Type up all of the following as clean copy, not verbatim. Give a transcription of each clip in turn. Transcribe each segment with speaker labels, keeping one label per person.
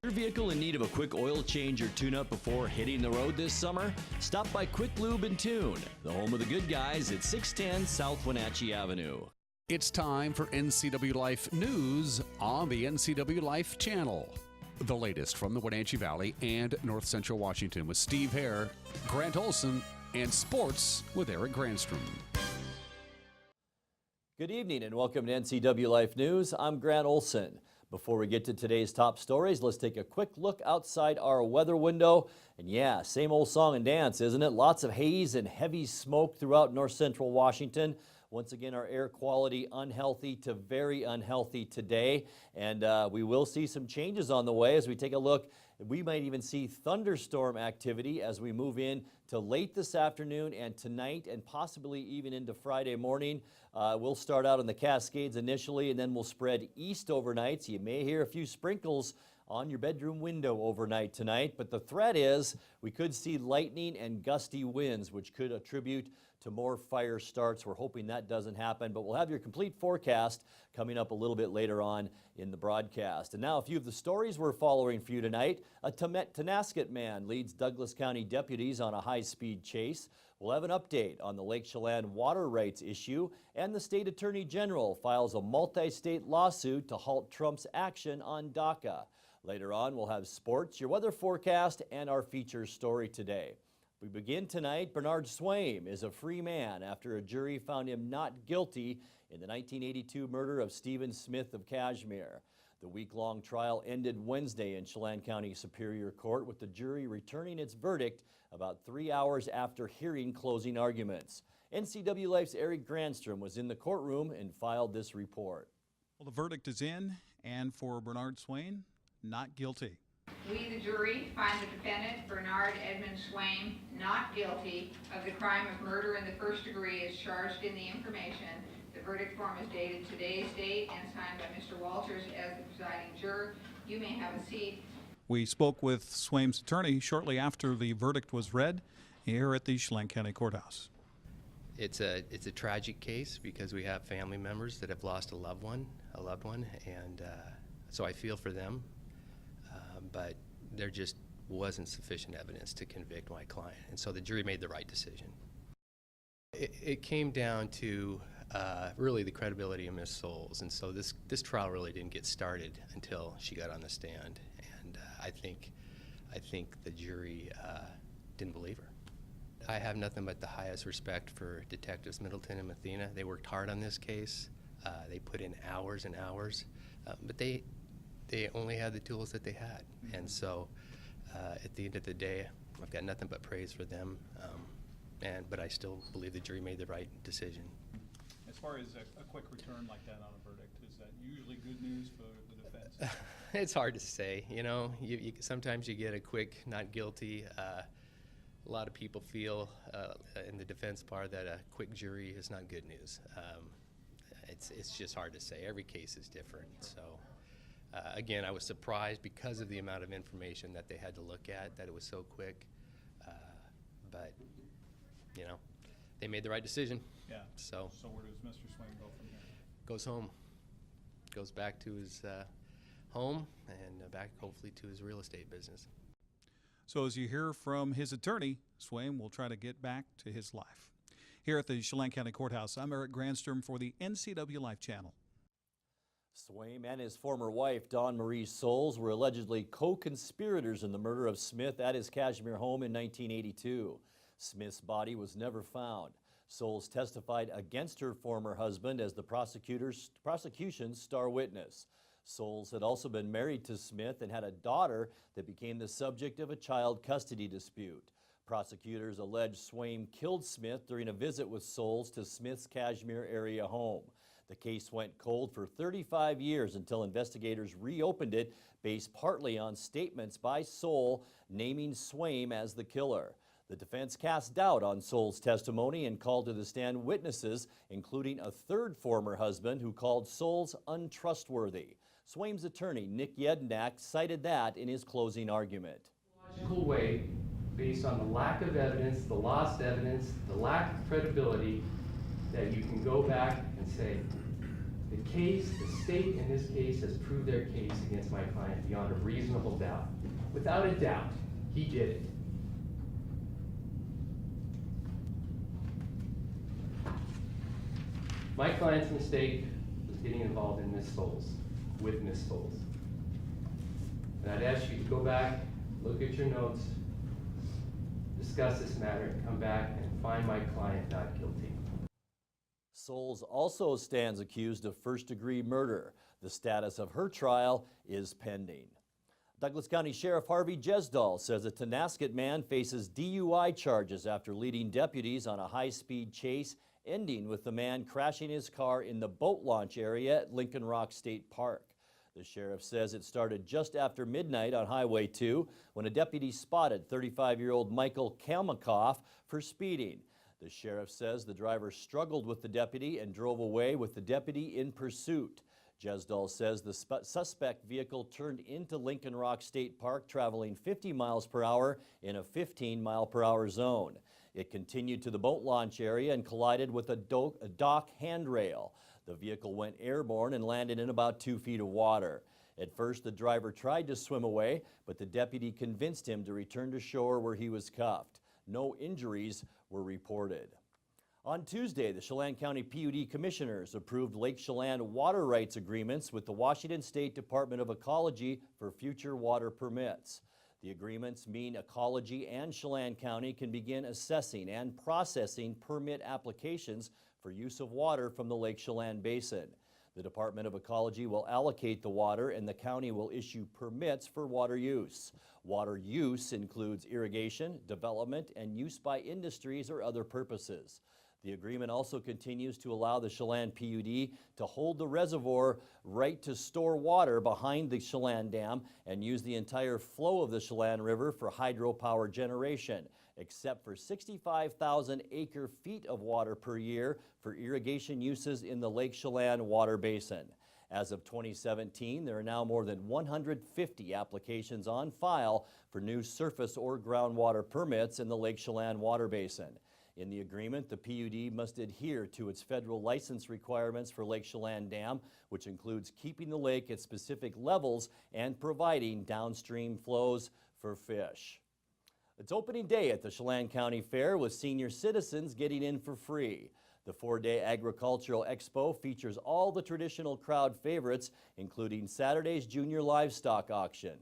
Speaker 1: Your vehicle in need of a quick oil change or tune-up before hitting the road this summer? Stop by Quick Lube and Tune, the home of the good guys at 610 South Wenatchee Avenue.
Speaker 2: It's time for NCW Life News on the NCW Life channel. The latest from the Wenatchee Valley and North Central Washington with Steve Hare, Grant Olson, and sports with Eric Granstrom.
Speaker 3: Good evening and welcome to NCW Life News. I'm Grant Olson. Before we get to today's top stories, let's take a quick look outside our weather window. And yeah, same old song and dance, isn't it? Lots of haze and heavy smoke throughout north central Washington. Once again, our air quality unhealthy to very unhealthy today. And we will see some changes on the way as we take a look. We might even see thunderstorm activity as we move in to late this afternoon and tonight and possibly even into Friday morning. We'll start out in the Cascades initially and then we'll spread east overnight. So you may hear a few sprinkles on your bedroom window overnight tonight. But the threat is we could see lightning and gusty winds, which could attribute to more fire starts. We're hoping that doesn't happen, but we'll have your complete forecast coming up a little bit later on in the broadcast. And now a few of the stories we're following for you tonight. A Tonasket man leads Douglas County deputies on a high-speed chase. We'll have an update on the Lake Chelan water rights issue, and the state attorney general files a multi-state lawsuit to halt Trump's action on DACA. Later on, we'll have sports, your weather forecast, and our feature story today. We begin tonight. Bernard Swaim is a free man after a jury found him not guilty in the 1982 murder of Stephen Smith of Kashmir. The week-long trial ended Wednesday in Chelan County Superior Court with the jury returning its verdict about 3 hours after hearing closing arguments. NCW Life's Eric Granstrom was in the courtroom and filed this report.
Speaker 4: Well, the verdict is in, and for Bernard Swaim, not guilty.
Speaker 5: We, the jury, find the defendant, Bernard Edmund Swaim, not guilty of the crime of murder in the first degree as charged in the information. The verdict form is dated today's date and signed by Mr. Walters as the presiding juror. You may have a seat.
Speaker 4: We spoke with Swaim's attorney shortly after the verdict was read here at the Chelan County Courthouse.
Speaker 6: It's a tragic case because we have family members that have lost a loved one, and so I feel for them. But there just wasn't sufficient evidence to convict my client, and so the jury made the right decision. It came down to really the credibility of Ms. Souls, and so this trial really didn't get started until she got on the stand, and I think the jury didn't believe her. I have nothing but the highest respect for Detectives Middleton and Mathena. They worked hard on this case. They put in hours and hours, but they only had the tools that they had. And so at the end of the day, I've got nothing but praise for them. But I still believe the jury made the right decision.
Speaker 4: As far as a quick return like that on a verdict, is that usually good news for the defense?
Speaker 6: It's hard to say. You know, sometimes you get a quick not guilty. A lot of people feel in the defense bar that a quick jury is not good news. It's just hard to say. Every case is different. So. Again, I was surprised because of the amount of information that they had to look at, that it was so quick. But, you know, they made the right decision.
Speaker 4: Yeah.
Speaker 6: So
Speaker 4: where does Mr. Swaim go from here?
Speaker 6: Goes home. Goes back to his home and back hopefully to his real estate business.
Speaker 4: So as you hear from his attorney, Swaim will try to get back to his life. Here at the Chelan County Courthouse, I'm Eric Granstrom for the NCW Life channel.
Speaker 3: Swaim and his former wife, Dawn Marie Souls, were allegedly co-conspirators in the murder of Smith at his Kashmir home in 1982. Smith's body was never found. Souls testified against her former husband as the prosecution's star witness. Souls had also been married to Smith and had a daughter that became the subject of a child custody dispute. Prosecutors allege Swaim killed Smith during a visit with Souls to Smith's Kashmir area home. The case went cold for 35 years until investigators reopened it based partly on statements by Soul naming Swaim as the killer. The defense cast doubt on Soul's testimony and called to the stand witnesses, including a third former husband who called Souls untrustworthy. Swaim's attorney, Nick Yednak, cited that in his closing argument.
Speaker 7: Logical way, based on the lack of evidence, the lost evidence, the lack of credibility, that you can go back and say The state in this case has proved their case against my client beyond a reasonable doubt. Without a doubt, he did it. My client's mistake was getting involved in with Miss Souls. And I'd ask you to go back, look at your notes, discuss this matter, and come back and find my client not guilty.
Speaker 3: Souls also stands accused of first-degree murder. The status of her trial is pending. Douglas County Sheriff Harvey Jesdahl says a Tonasket man faces DUI charges after leading deputies on a high-speed chase, ending with the man crashing his car in the boat launch area at Lincoln Rock State Park. The sheriff says it started just after midnight on Highway 2 when a deputy spotted 35-year-old Michael Kalmakoff for speeding. The sheriff says the driver struggled with the deputy and drove away with the deputy in pursuit. Jesdahl says the suspect vehicle turned into Lincoln Rock State Park traveling 50 miles per hour in a 15-mile-per-hour zone. It continued to the boat launch area and collided with a dock handrail. The vehicle went airborne and landed in about 2 feet of water. At first, the driver tried to swim away, but the deputy convinced him to return to shore where he was cuffed. No injuries were reported. On Tuesday, the Chelan County PUD Commissioners approved Lake Chelan water rights agreements with the Washington State Department of Ecology for future water permits. The agreements mean Ecology and Chelan County can begin assessing and processing permit applications for use of water from the Lake Chelan Basin. The Department of Ecology will allocate the water and the county will issue permits for water use. Water use includes irrigation, development, and use by industries or other purposes. The agreement also continues to allow the Chelan PUD to hold the reservoir right to store water behind the Chelan Dam and use the entire flow of the Chelan River for hydropower generation, except for 65,000 acre-feet of water per year for irrigation uses in the Lake Chelan water basin. As of 2017, there are now more than 150 applications on file for new surface or groundwater permits in the Lake Chelan water basin. In the agreement, the PUD must adhere to its federal license requirements for Lake Chelan Dam, which includes keeping the lake at specific levels and providing downstream flows for fish. It's opening day at the Chelan County Fair with senior citizens getting in for free. The 4-day agricultural expo features all the traditional crowd favorites, including Saturday's junior livestock auction.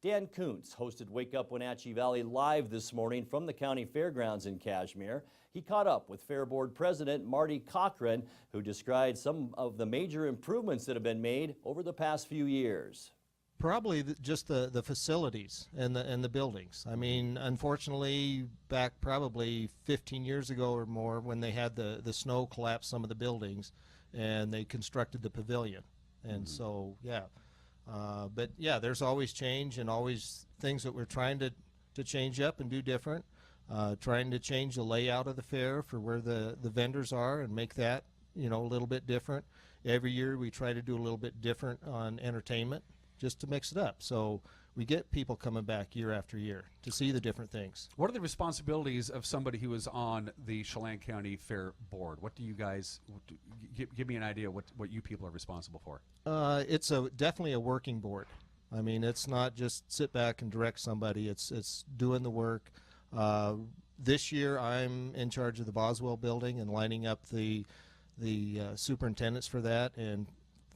Speaker 3: Dan Kuntz hosted Wake Up Wenatchee Valley live this morning from the county fairgrounds in Kashmir. He caught up with Fair Board President Marty Cochran, who described some of the major improvements that have been made over the past few years.
Speaker 8: Probably just the facilities and the buildings. I mean, unfortunately, back probably 15 years ago or more, when they had the snow collapse some of the buildings, and they constructed the pavilion, and so yeah. But yeah, there's always change and always things that we're trying to change up and do different. Trying to change the layout of the fair for where the vendors are and make that, you know, a little bit different. Every year we try to do a little bit different on entertainment just to mix it up. So we get people coming back year after year to see the different things.
Speaker 2: What are the responsibilities of somebody who is on the Chelan County Fair Board? What do you guys, give me an idea what you people are responsible for?
Speaker 8: It's definitely a working board. I mean, it's not just sit back and direct somebody. It's doing the work. This year I'm in charge of the Boswell building and lining up the superintendents for that, and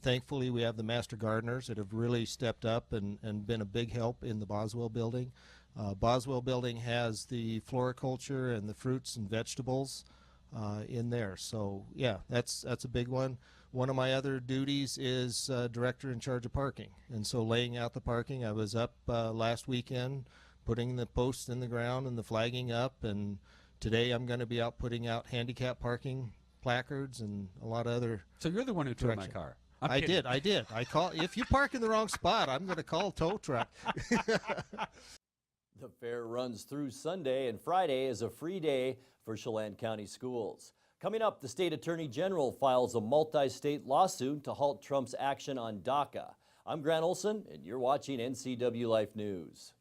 Speaker 8: thankfully we have the master gardeners that have really stepped up and been a big help in the Boswell building. Boswell building has the floriculture and the fruits and vegetables in there, so yeah, that's a big one. One of my other duties is director in charge of parking, and so laying out the parking. I was up last weekend putting the posts in the ground and the flagging up, and today I'm going to be out putting out handicap parking placards and a lot of other.
Speaker 2: So you're the one who towed my car.
Speaker 8: I did. I call, if you park in the wrong spot, I'm going to call a tow truck.
Speaker 3: The fair runs through Sunday, and Friday is a free day for Chelan County schools. Coming up, the state attorney general files a multi-state lawsuit to halt Trump's action on DACA. I'm Grant Olson, and you're watching NCW Life News.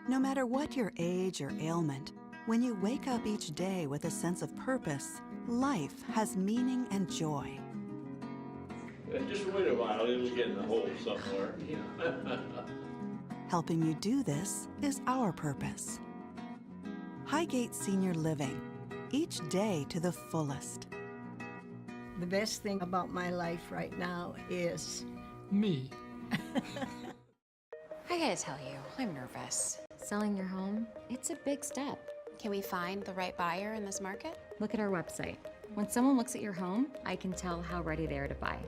Speaker 9: No matter what your age or ailment, When you wake up each day with a sense of purpose, life has meaning and joy.
Speaker 10: Just wait a while, it'll get in the hole somewhere.
Speaker 9: Helping you do this is our purpose. Highgate Senior Living, each day to the fullest.
Speaker 11: The best thing about my life right now is
Speaker 12: me.
Speaker 13: I gotta tell you, I'm nervous. Selling your home, it's a big step.
Speaker 14: Can we find the right buyer in this market?
Speaker 13: Look at our website. When someone looks at your home, I can tell how ready they are to buy.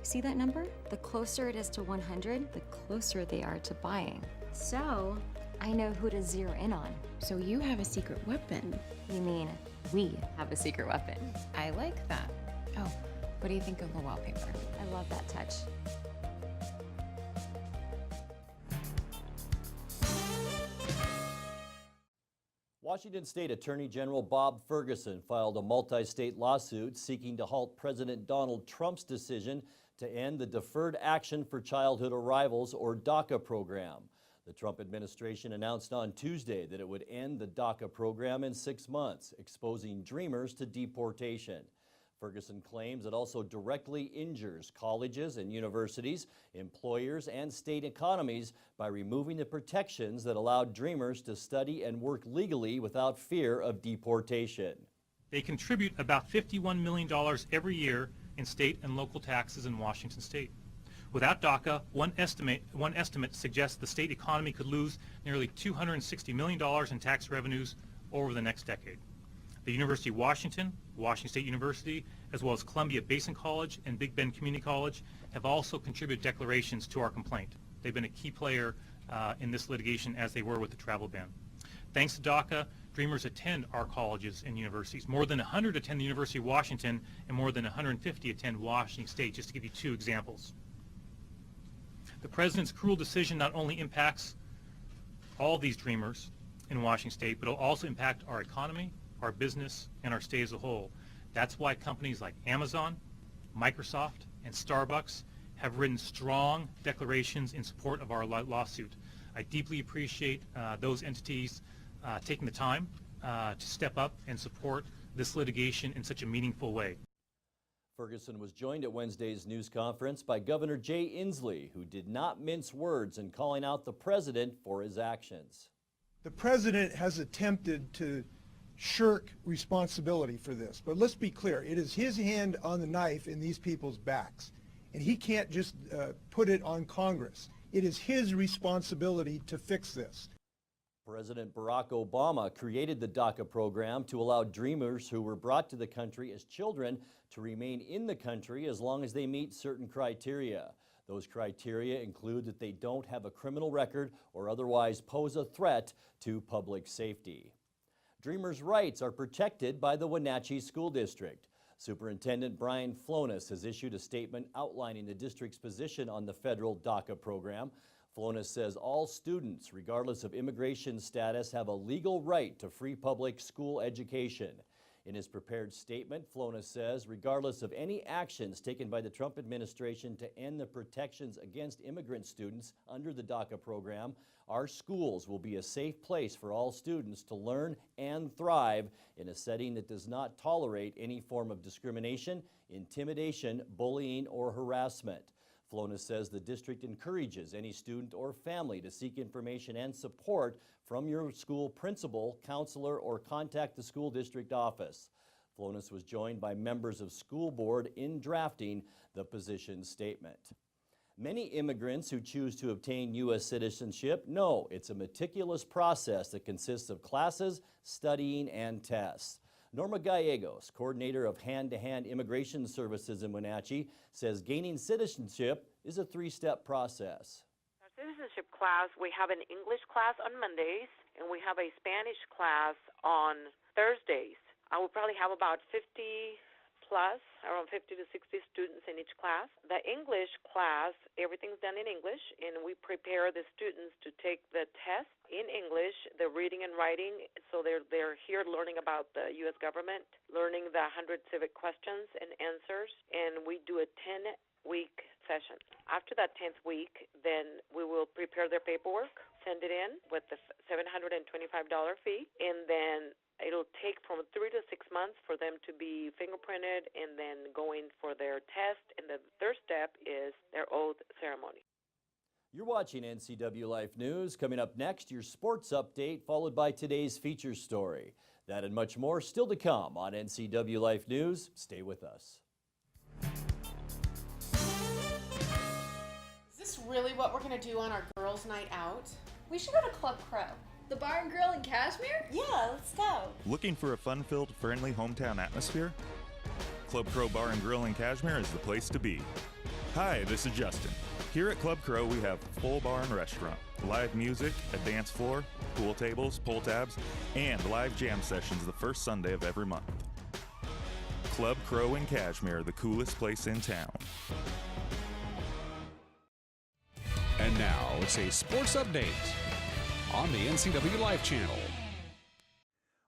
Speaker 13: See that number? The closer it is to 100, the closer they are to buying. So, I know who to zero in on.
Speaker 14: So you have a secret weapon.
Speaker 13: You mean we have a secret weapon.
Speaker 14: I like that. Oh, what do you think of the wallpaper?
Speaker 13: I love that touch.
Speaker 3: Washington State Attorney General Bob Ferguson filed a multi-state lawsuit seeking to halt President Donald Trump's decision to end the Deferred Action for Childhood Arrivals, or DACA program. The Trump administration announced on Tuesday that it would end the DACA program in 6 months, exposing dreamers to deportation. Ferguson claims it also directly injures colleges and universities, employers, and state economies by removing the protections that allowed dreamers to study and work legally without fear of deportation.
Speaker 15: They contribute about $51 million every year in state and local taxes in Washington state. Without DACA, one estimate suggests the state economy could lose nearly $260 million in tax revenues over the next decade. The University of Washington, Washington State University, as well as Columbia Basin College and Big Bend Community College have also contributed declarations to our complaint. They've been a key player in this litigation, as they were with the travel ban. Thanks to DACA, dreamers attend our colleges and universities. More than 100 attend the University of Washington, and more than 150 attend Washington State, just to give you two examples. The president's cruel decision not only impacts all these dreamers in Washington State, but it'll also impact our economy, our business, and our state as a whole. That's why companies like Amazon, Microsoft, and Starbucks have written strong declarations in support of our lawsuit. I deeply appreciate those entities taking the time to step up and support this litigation in such a meaningful way.
Speaker 3: Ferguson was joined at Wednesday's news conference by Governor Jay Inslee, who did not mince words in calling out the president for his actions.
Speaker 16: The president has attempted to shirk responsibility for this, but let's be clear, it is his hand on the knife in these people's backs, and he can't just put it on Congress. It is his responsibility to fix this.
Speaker 3: President Barack Obama created the DACA program to allow dreamers who were brought to the country as children to remain in the country as long as they meet certain criteria. Those criteria include that they don't have a criminal record or otherwise pose a threat to public safety. Dreamers' rights are protected by the Wenatchee School District. Superintendent Brian Flonis has issued a statement outlining the district's position on the federal DACA program. Flonis says all students, regardless of immigration status, have a legal right to free public school education. In his prepared statement, Flonis says, regardless of any actions taken by the Trump administration to end the protections against immigrant students under the DACA program, our schools will be a safe place for all students to learn and thrive in a setting that does not tolerate any form of discrimination, intimidation, bullying, or harassment. Flonis says the district encourages any student or family to seek information and support from your school principal, counselor, or contact the school district office. Flonis was joined by members of school board in drafting the position statement. Many immigrants who choose to obtain U.S. citizenship know it's a meticulous process that consists of classes, studying, and tests. Norma Gallegos, coordinator of Hand-to-Hand Immigration Services in Wenatchee, says gaining citizenship is a three-step process.
Speaker 17: Our citizenship class, we have an English class on Mondays, and we have a Spanish class on Thursdays. I will probably have about 50 plus, around 50 to 60 students in each class. The English class, everything's done in English, and we prepare the students to take the test in English, the reading and writing, so they're here learning about the U.S. government, learning the 100 civic questions and answers, and we do a 10-week session. After that 10th week, then we will prepare their paperwork, send it in with the $725 fee, and then It'll take from 3 to 6 months for them to be fingerprinted and then going for their test. And the third step is their oath ceremony.
Speaker 3: You're watching NCW Life News. Coming up next, your sports update, followed by today's feature story. That and much more still to come on NCW Life News. Stay with us.
Speaker 12: Is this really what we're going to do on our girls' night out?
Speaker 18: We should go to Club Crow. The bar and grill in Kashmir?
Speaker 12: Yeah, let's go.
Speaker 19: Looking for a fun-filled, friendly hometown atmosphere? Club Crow Bar and Grill in Kashmir is the place to be. Hi, this is Justin. Here at Club Crow, we have full bar and restaurant, live music, a dance floor, pool tables, pull tabs, and live jam sessions the first Sunday of every month. Club Crow in Kashmir, the coolest place in town.
Speaker 2: And now it's a sports update on the NCW Life channel.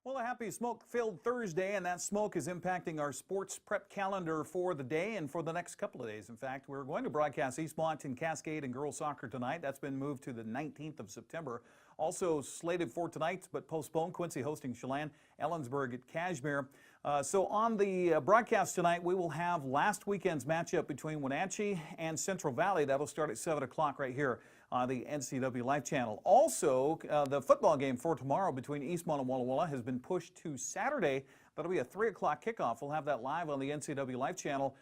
Speaker 4: Well, a happy smoke-filled Thursday, and that smoke is impacting our sports prep calendar for the day and for the next couple of days. In fact, we're going to broadcast Eastmont and Cascade and girls soccer tonight. That's been moved to the 19th of September. Also slated for tonight, but postponed, Quincy hosting Chelan, Ellensburg at Kashmir. So on the broadcast tonight, we will have last weekend's matchup between Wenatchee and Central Valley. That'll start at 7 o'clock right here on the NCW Life channel. Also, the football game for tomorrow between Eastmont and Walla Walla has been pushed to Saturday. That'll be a 3 o'clock kickoff. We'll have that live on the NCW Life channel.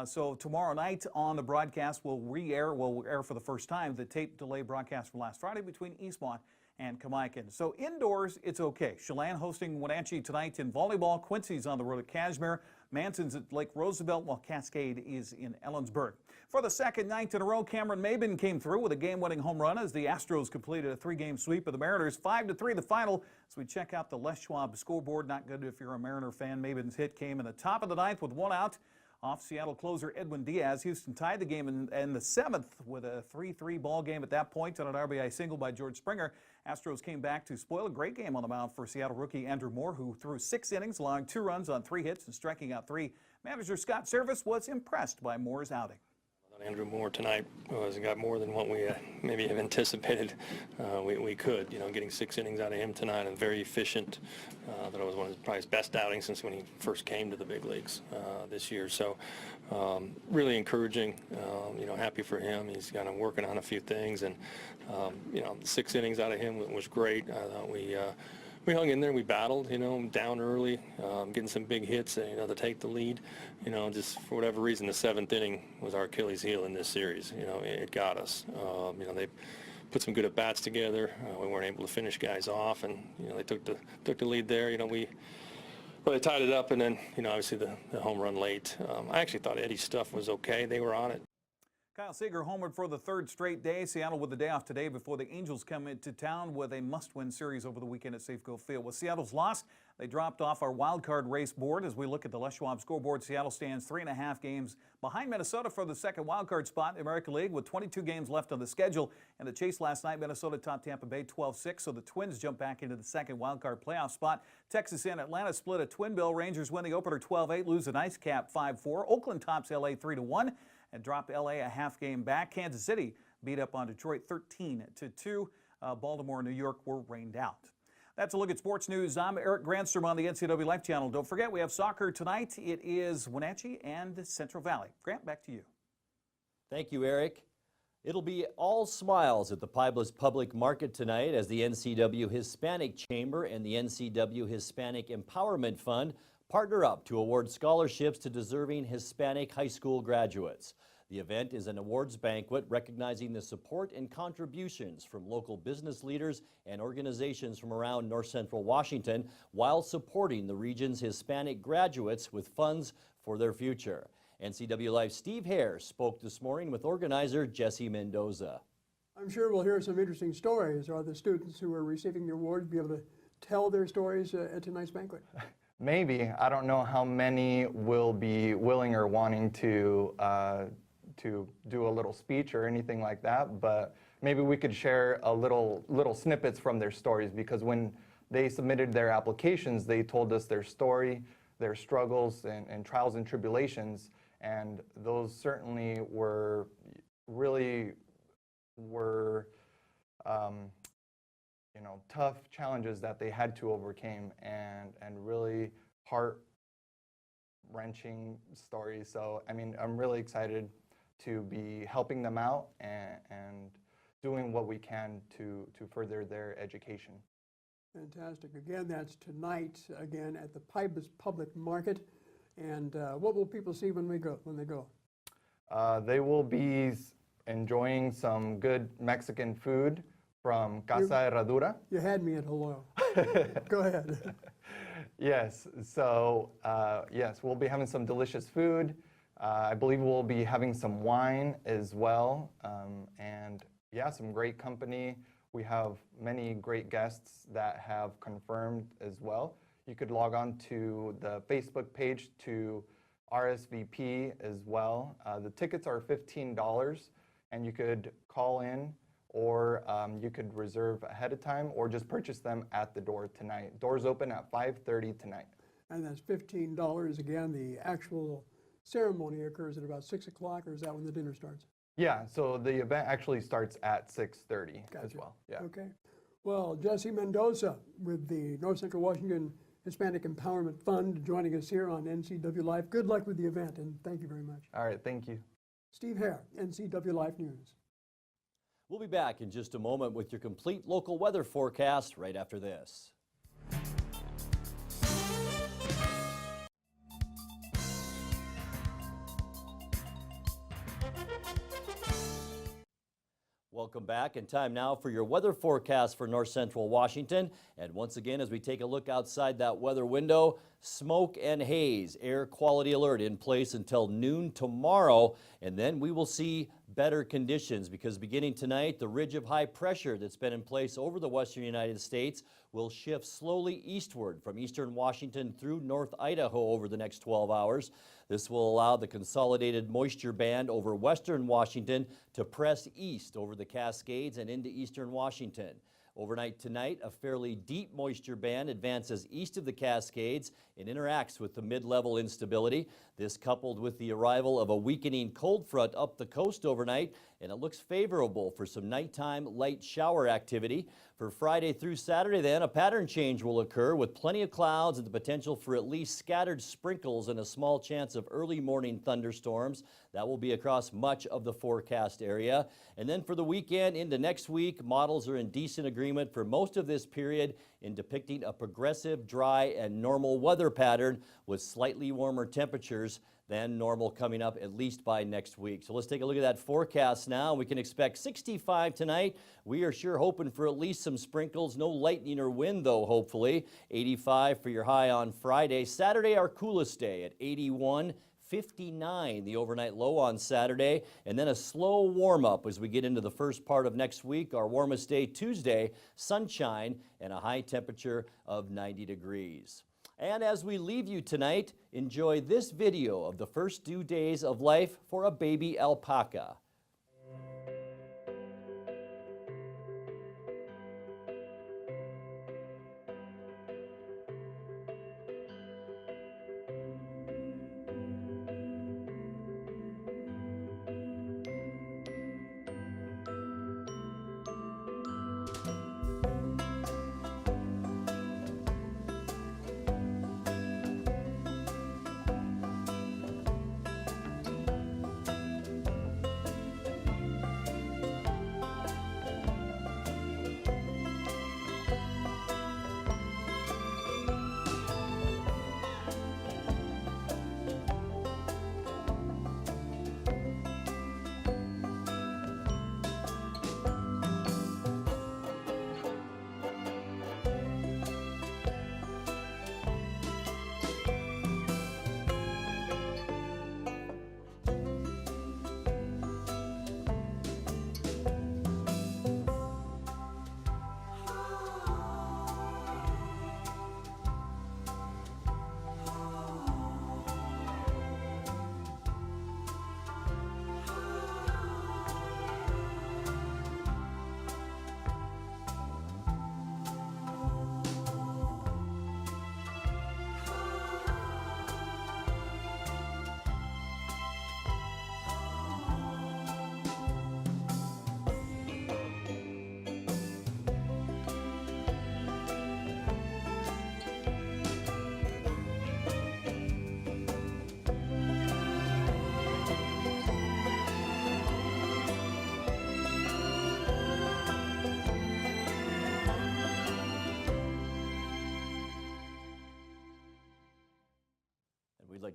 Speaker 4: So tomorrow night on the broadcast, we'll air for the first time the tape delay broadcast from last Friday between Eastmont and Kamaikan. So indoors, it's okay. Chelan hosting Wenatchee tonight in volleyball. Quincy's on the road at Kashmir. Manson's at Lake Roosevelt, while Cascade is in Ellensburg. For the second night in a row, Cameron Mabin came through with a game-winning home run as the Astros completed a 3-game sweep of the Mariners. 5-3 the final as we check out the Les Schwab scoreboard. Not good if you're a Mariner fan. Mabin's hit came in the top of the ninth with 1 out. Off Seattle closer Edwin Diaz. Houston tied the game in the 7th with a 3-3 ball game at that point on an RBI single by George Springer. Astros came back to spoil a great game on the mound for Seattle rookie Andrew Moore, who threw 6 innings, allowing 2 runs on 3 hits and striking out 3. Manager Scott Service was impressed by Moore's outing.
Speaker 20: Andrew Moore tonight has got more than what we maybe have anticipated we could. You know, getting 6 innings out of him tonight and very efficient. That was one of probably his best outings since when he first came to the big leagues this year. So really encouraging. You know, happy for him. He's kind of working on a few things, and you know, 6 innings out of him was great. I thought we hung in there. We battled, you know, down early, getting some big hits, you know, to take the lead. You know, just for whatever reason, the 7th inning was our Achilles heel in this series. You know, it got us. You know, they put some good at-bats together. We weren't able to finish guys off, and, you know, they took the lead there. You know, they tied it up, and then, you know, obviously the home run late. I actually thought Eddie's stuff was okay. They were on it.
Speaker 4: Kyle Seager homered for the 3rd straight day. Seattle with the day off today before the Angels come into town with a must-win series over the weekend at Safeco Field. With Seattle's loss, they dropped off our wild card race board. As we look at the Les Schwab scoreboard, Seattle stands 3.5 games behind Minnesota for the second wild card spot in the American League with 22 games left on the schedule. And the chase last night, Minnesota topped Tampa Bay 12-6, so the Twins jump back into the second wild card playoff spot. Texas and Atlanta split a twin bill. Rangers win the opener 12-8, lose an ice cap 5-4. Oakland tops LA 3-1. And dropped LA a half game back. Kansas City beat up on Detroit 13-2. Baltimore and New York were rained out. That's a look at sports news. I'm Eric Grandstrom on the NCW Life channel. Don't forget, we have soccer tonight. It is Wenatchee and Central Valley. Grant, back to you.
Speaker 3: Thank you, Eric. It'll be all smiles at the Pybus Public Market tonight as the NCW Hispanic Chamber and the NCW Hispanic Empowerment Fund partner up to award scholarships to deserving Hispanic high school graduates. The event is an awards banquet recognizing the support and contributions from local business leaders and organizations from around North Central Washington while supporting the region's Hispanic graduates with funds for their future. NCW Life's Steve Hare spoke this morning with organizer Jesse Mendoza.
Speaker 21: I'm sure we'll hear some interesting stories. Are the students who are receiving the awards be able to tell their stories at tonight's banquet?
Speaker 22: Maybe. I don't know how many will be willing or wanting to do a little speech or anything like that, but maybe we could share a little snippets from their stories, because when they submitted their applications, they told us their story, their struggles and trials and tribulations, and those certainly were tough challenges that they had to overcome, and really heart-wrenching stories. So, I mean, I'm really excited to be helping them out and doing what we can to further their education.
Speaker 21: Fantastic. Again, that's tonight, again, at the Pybus Public Market. And what will people see when they go?
Speaker 22: They will be enjoying some good Mexican food from Casa Herradura.
Speaker 21: You had me at hello. Go ahead.
Speaker 22: Yes, so yes, we'll be having some delicious food. I believe we'll be having some wine as well, and yeah, some great company. We have many great guests that have confirmed as well. You could log on to the Facebook page to RSVP as well. The tickets are $15, and you could call in, or you could reserve ahead of time, or just purchase them at the door tonight. Doors open at 5:30 tonight.
Speaker 21: And that's $15. Again, the actual ceremony occurs at about 6 o'clock, or is that when the dinner starts?
Speaker 22: Yeah, so the event actually starts at 6:30 as well. Yeah.
Speaker 21: Okay. Well, Jesse Mendoza with the North Central Washington Hispanic Empowerment Fund joining us here on NCW Life. Good luck with the event, and thank you very much.
Speaker 22: All right, thank you.
Speaker 21: Steve Hare, NCW Life News.
Speaker 3: We'll be back in just a moment with your complete local weather forecast right after this. Welcome back, and time now for your weather forecast for North Central Washington. And once again, as we take a look outside that weather window, smoke and haze, air quality alert in place until noon tomorrow. And then we will see better conditions, because beginning tonight, the ridge of high pressure that's been in place over the western United States will shift slowly eastward from eastern Washington through North Idaho over the next 12 hours. This will allow the consolidated moisture band over western Washington to press east over the Cascades and into eastern Washington. Overnight tonight, a fairly deep moisture band advances east of the Cascades and interacts with the mid-level instability. This coupled with the arrival of a weakening cold front up the coast overnight, and it looks favorable for some nighttime light shower activity. For Friday through Saturday then, a pattern change will occur with plenty of clouds and the potential for at least scattered sprinkles and a small chance of early morning thunderstorms. That will be across much of the forecast area. And then for the weekend into next week, models are in decent agreement for most of this period in depicting a progressive, dry, and normal weather pattern with slightly warmer temperatures than normal coming up at least by next week. So let's take a look at that forecast now. We can expect 65 tonight. We are sure hoping for at least some sprinkles. No lightning or wind though, hopefully. 85 for your high on Friday. Saturday, our coolest day at 81. 59 the overnight low on Saturday, and then a slow warm-up as we get into the first part of next week. Our warmest day Tuesday, sunshine and a high temperature of 90 degrees. And as we leave you tonight, enjoy this video of the first few days of life for a baby alpaca.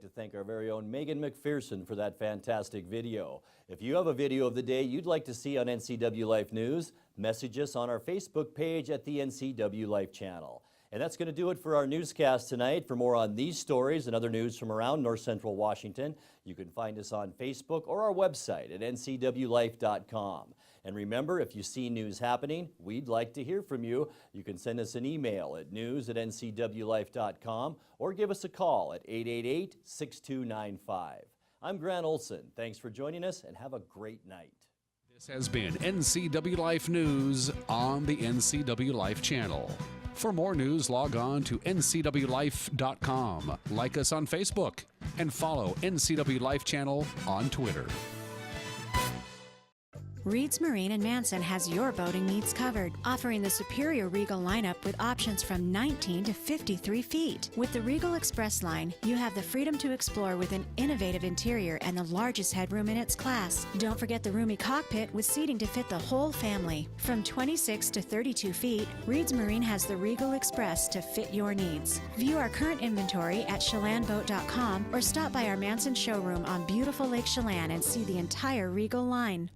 Speaker 3: to thank our very own Megan McPherson for that fantastic video. If you have a video of the day you'd like to see on NCW Life News, message us on our Facebook page at the NCW Life channel. And that's going to do it for our newscast tonight. For more on these stories and other news from around North Central Washington, you can find us on Facebook or our website at ncwlife.com. And remember, if you see news happening, we'd like to hear from you. You can send us an email at news@ncwlife.com or give us a call at 888-6295. I'm Grant Olson. Thanks for joining us and have a great night.
Speaker 2: This has been NCW Life News on the NCW Life channel. For more news, log on to ncwlife.com, like us on Facebook, and follow NCW Life channel on Twitter.
Speaker 1: Reed's Marine in Manson has your boating needs covered, offering the superior Regal lineup with options from 19 to 53 feet. With the Regal Express line, you have the freedom to explore with an innovative interior and the largest headroom in its class. Don't forget the roomy cockpit with seating to fit the whole family. From 26 to 32 feet, Reed's Marine has the Regal Express to fit your needs. View our current inventory at chelanboat.com or stop by our Manson showroom on beautiful Lake Chelan and see the entire Regal line.